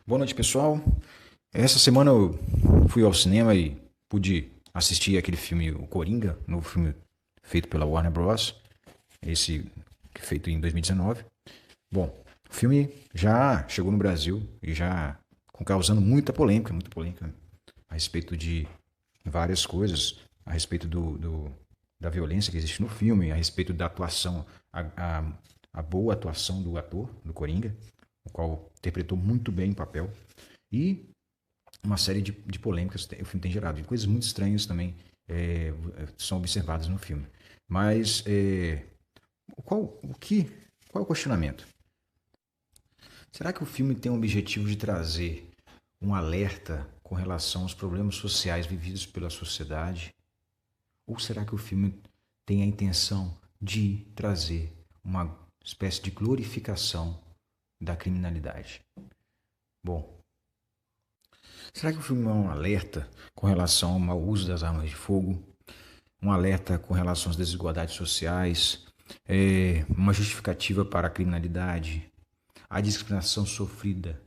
Boa noite, pessoal. Essa semana eu fui ao cinema e pude assistir aquele filme O Coringa, novo filme feito pela Warner Bros. Esse feito em 2019. Bom, o filme já chegou no Brasil e já causando muita polêmica a respeito de várias coisas, a respeito da violência que existe no filme, a respeito da atuação, a boa atuação do ator, do Coringa, o qual interpretou muito bem o papel. E uma série de polêmicas que o filme tem gerado. E coisas muito estranhas também são observadas no filme. Mas qual é o questionamento? Será que o filme tem o objetivo de trazer um alerta com relação aos problemas sociais vividos pela sociedade? Ou será que o filme tem a intenção de trazer uma espécie de glorificação da criminalidade? Bom, será que o filme é um alerta com relação ao mau uso das armas de fogo? Um alerta com relação às desigualdades sociais? Uma justificativa para a criminalidade? A discriminação sofrida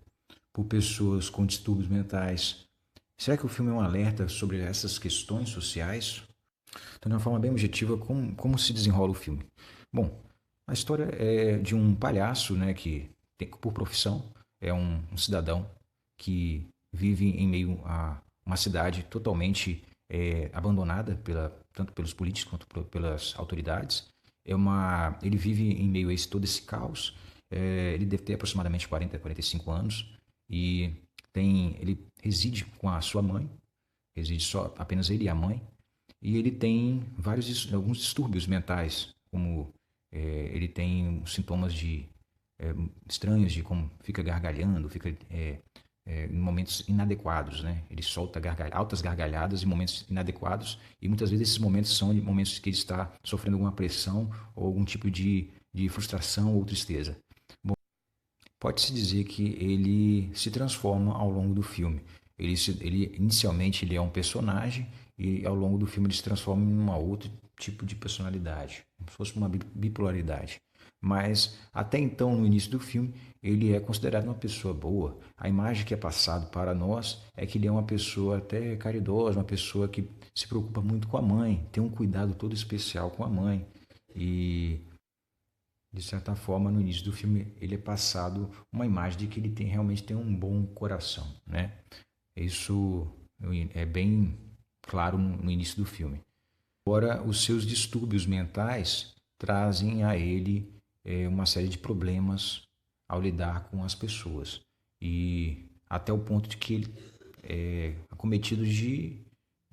por pessoas com distúrbios mentais? Será que o filme é um alerta sobre essas questões sociais? Então, de uma forma bem objetiva, como se desenrola o filme? Bom, a história é de um palhaço, né, que tem, por profissão é um cidadão que vive em meio a uma cidade totalmente abandonada tanto pelos políticos quanto pelas autoridades. Ele vive em meio a todo esse caos. Ele deve ter aproximadamente 40, 45 anos e ele reside com a sua mãe, reside só apenas ele e a mãe, e ele tem alguns distúrbios mentais, como ele tem sintomas estranhos de como fica gargalhando, fica em momentos inadequados, né? Ele solta altas gargalhadas em momentos inadequados e muitas vezes esses momentos são momentos que ele está sofrendo alguma pressão ou algum tipo de frustração ou tristeza. Bom, pode-se dizer que ele se transforma ao longo do filme. Inicialmente ele é um personagem e ao longo do filme ele se transforma em um outro tipo de personalidade, como se fosse uma bipolaridade. Mas até então, no início do filme, ele é considerado uma pessoa boa. A imagem que é passada para nós é que ele é uma pessoa até caridosa, uma pessoa que se preocupa muito com a mãe, tem um cuidado todo especial com a mãe. E de certa forma, no início do filme, ele é passado uma imagem de que realmente tem um bom coração, né? Isso é bem claro no início do filme. Agora, os seus distúrbios mentais trazem a ele uma série de problemas ao lidar com as pessoas. E até o ponto de que ele é acometido de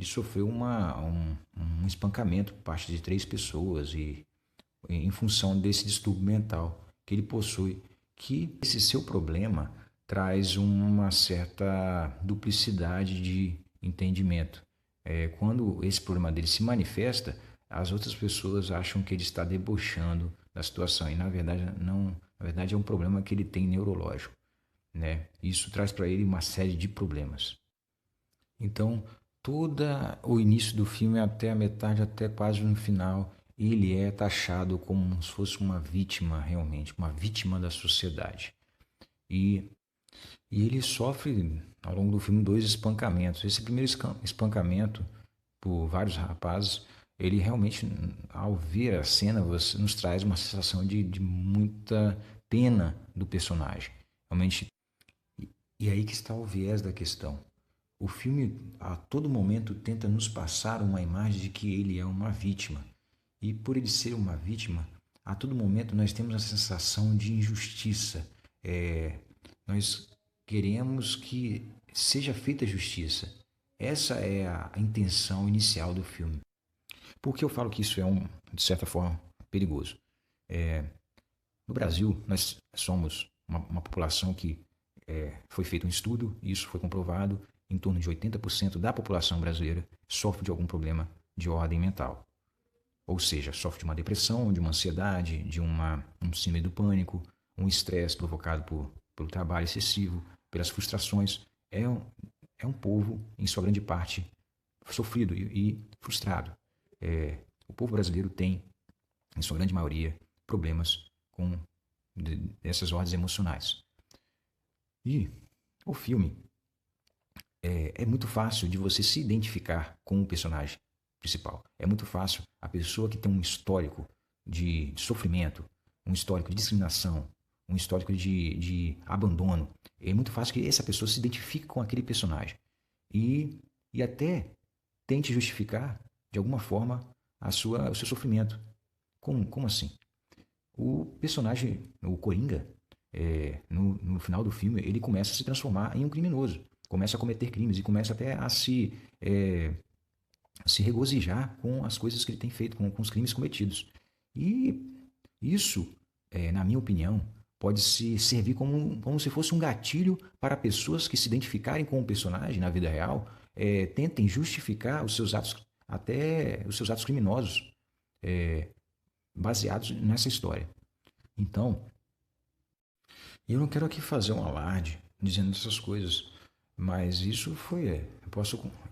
sofrer um espancamento por parte de 3 pessoas e em função desse distúrbio mental que ele possui, que esse seu problema traz uma certa duplicidade de entendimento. Quando esse problema dele se manifesta, as outras pessoas acham que ele está debochando da situação e na verdade não, na verdade é um problema que ele tem neurológico, né? Isso traz para ele uma série de problemas. Então, todo o início do filme até a metade, até quase no final, ele é taxado como se fosse uma vítima realmente, uma vítima da sociedade. E, e ele sofre ao longo do filme 2 espancamentos. Esse primeiro espancamento por vários rapazes, ele realmente, ao ver a cena, nos traz uma sensação de muita pena do personagem. Realmente, e aí que está o viés da questão. O filme, a todo momento, tenta nos passar uma imagem de que ele é uma vítima. E por ele ser uma vítima, a todo momento nós temos a sensação de injustiça. Nós queremos que seja feita justiça. Essa é a intenção inicial do filme. Por que eu falo que isso é, de certa forma, perigoso? No Brasil, nós somos uma população que foi feito um estudo, e isso foi comprovado, em torno de 80% da população brasileira sofre de algum problema de ordem mental. Ou seja, sofre de uma depressão, de uma ansiedade, de um síndrome do pânico, um estresse provocado pelo trabalho excessivo, pelas frustrações. É um povo, em sua grande parte, sofrido e frustrado. O povo brasileiro tem, em sua grande maioria, problemas com dessas ordens emocionais. E O filme é muito fácil de você se identificar com o personagem principal. É muito fácil a pessoa que tem um histórico de sofrimento, um histórico de discriminação, um histórico de abandono. É muito fácil que essa pessoa se identifique com aquele personagem e, e até tente justificar, de alguma forma, o seu sofrimento. Como assim? O personagem, o Coringa, no final do filme, ele começa a se transformar em um criminoso. Começa a cometer crimes e começa até se regozijar com as coisas que ele tem feito, com os crimes cometidos. E isso, na minha opinião, pode se servir como se fosse um gatilho para pessoas que se identificarem com o personagem na vida real, tentem justificar os seus atos, até os seus atos criminosos, baseados nessa história. Então, eu não quero aqui fazer um alarde dizendo essas coisas, mas isso foi.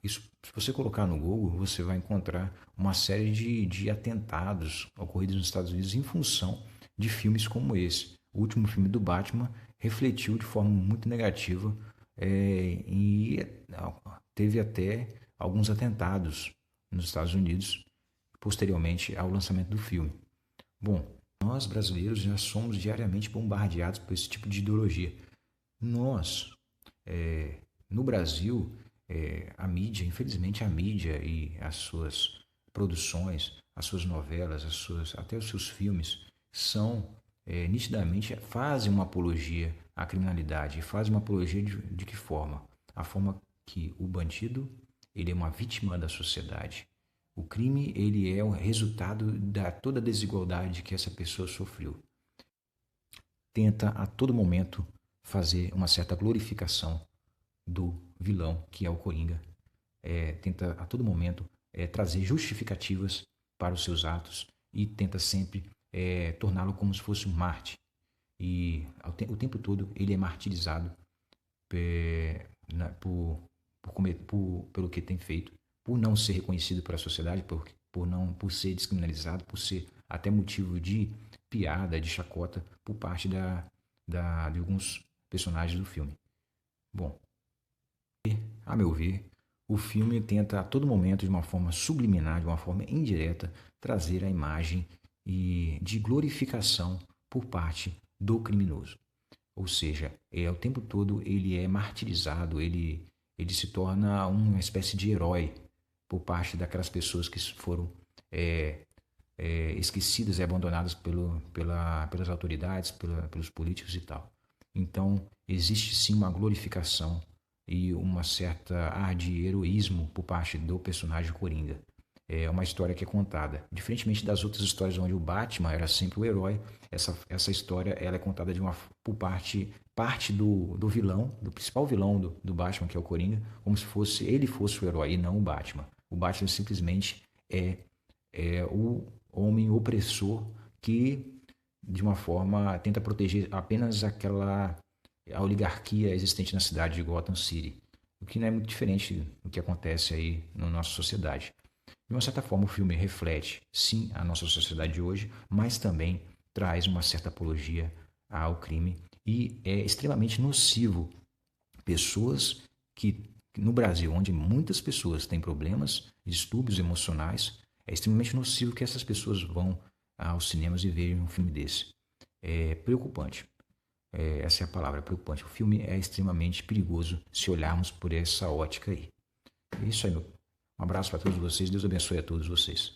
Isso, se você colocar no Google, você vai encontrar uma série de atentados ocorridos nos Estados Unidos em função de filmes como esse. O último filme do Batman refletiu de forma muito negativa e teve até alguns atentados nos Estados Unidos posteriormente ao lançamento do filme. Bom, nós brasileiros já somos diariamente bombardeados por esse tipo de ideologia. Nós, no Brasil, a mídia, infelizmente a mídia e as suas produções, as suas novelas, até os seus filmes, são nitidamente fazem uma apologia à criminalidade. Fazem uma apologia de que forma? A forma que o bandido ele é uma vítima da sociedade. O crime ele é o resultado da toda a desigualdade que essa pessoa sofreu. Tenta a todo momento fazer uma certa glorificação do vilão, que é o Coringa. Tenta a todo momento trazer justificativas para os seus atos e tenta sempre torná-lo como se fosse um Marte. E o tempo todo ele é martirizado pelo que tem feito, por não ser reconhecido pela sociedade, por ser descriminalizado, por ser até motivo de piada, de chacota por parte de alguns personagens do filme. Bom, a meu ver, o filme tenta a todo momento, de uma forma subliminar, de uma forma indireta, trazer a imagem de glorificação por parte do criminoso. Ou seja, o tempo todo ele é martirizado, ele se torna uma espécie de herói por parte daquelas pessoas que foram esquecidas e abandonadas pelas autoridades, pelos políticos e tal. Então, existe sim uma glorificação e uma certa ar de heroísmo por parte do personagem Coringa. É uma história que é contada. Diferentemente das outras histórias onde o Batman era sempre o herói, essa história ela é contada por parte do vilão, do principal vilão do Batman, que é o Coringa, como se ele fosse o herói e não o Batman. O Batman simplesmente é o homem opressor que, de uma forma, tenta proteger apenas a oligarquia existente na cidade de Gotham City, o que não é muito diferente do que acontece aí na nossa sociedade. De uma certa forma, o filme reflete, sim, a nossa sociedade de hoje, mas também traz uma certa apologia ao crime e é extremamente nocivo. Pessoas que, no Brasil, onde muitas pessoas têm problemas, distúrbios emocionais, é extremamente nocivo que essas pessoas vão aos cinemas e vejam um filme desse. É preocupante. Essa é a palavra, preocupante. O filme é extremamente perigoso se olharmos por essa ótica aí. É isso aí, meu. Um abraço para todos vocês. Deus abençoe a todos vocês.